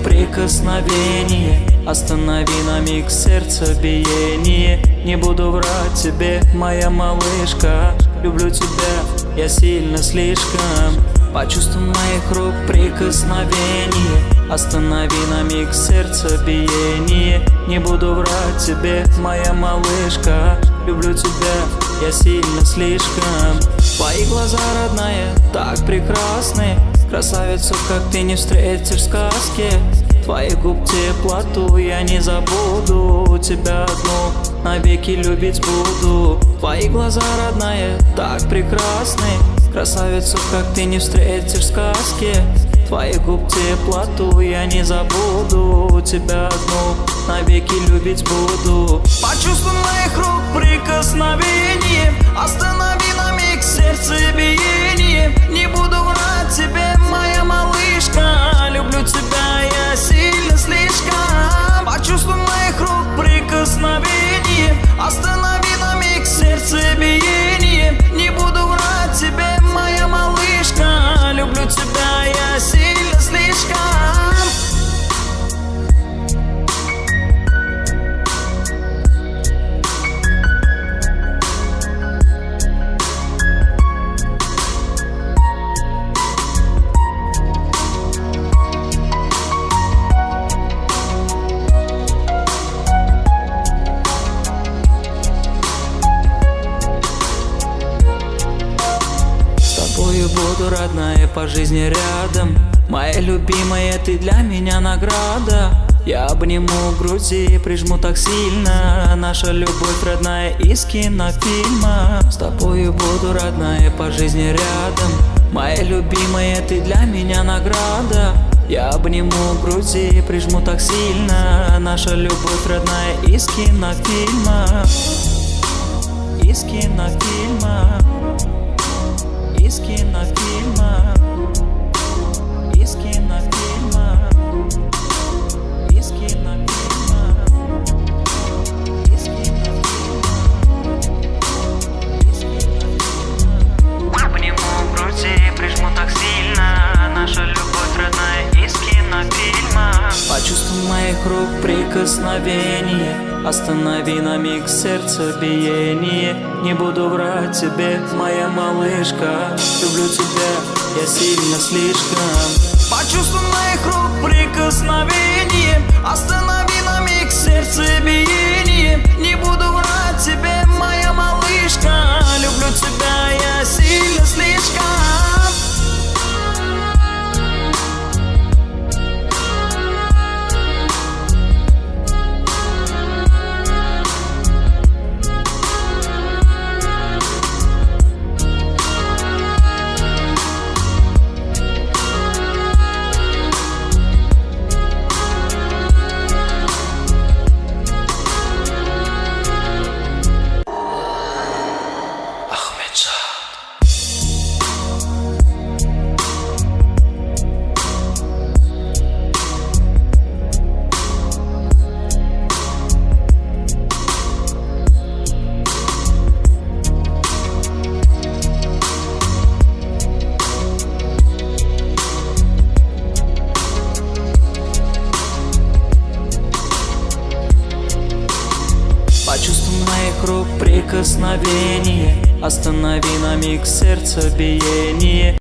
прикосновение, останови на миг сердцебиение. Не буду врать тебе, моя малышка, люблю тебя я сильно слишком. Почувствуй моих рук прикосновение, останови на миг сердцебиение. Не буду врать тебе, моя малышка, люблю тебя я сильно слишком. Твои глаза, родная, так прекрасны, красавицу, как ты, не встретишь в сказке. Твоих губ теплоту я не забуду, тебя одну навеки любить буду. Твои глаза, родная, так прекрасны, красавицу, как ты, не встретишь в сказке. Твоих губ теплоту я не забуду, тебя одну навеки любить буду. Почувствуй моих рук прикосновение, останови на миг сердцебиение. Не буду врать тебе, моя малышка, люблю тебя я сильно слишком. Почувствуй моих рук прикосновение, останови на миг сердцебиение. Не буду врать тебе, моя малышка, люблю тебя я сильно слишком. Буду, родная, по жизни рядом. Моя любимая, ты для меня награда. Я обниму груди, прижму так сильно. Наша любовь, родная, из кинофильма. С тобою буду, родная, по жизни рядом. Моя любимая, ты для меня награда. Я обниму груди, прижму так сильно. Наша любовь, родная, из кинофильма. Из кинофильма. Из кинофильма, из кинофильма, из кинофильма, из кинофильма, из кинофильма. Обниму груди, прижму так сильно. Наша любовь, родная, из кинофильма. Почувствуй моих рук прикосновение, останови на миг сердцебиение. Не буду врать тебе, моя малышка, люблю тебя я сильно слишком. Почувствуй моих рук прикосновение, останови на миг сердцебиение. Не буду врать тебе, моя малышка, люблю тебя я сильно слишком. Почувствуй моих рук прикосновение, останови на миг сердцебиение.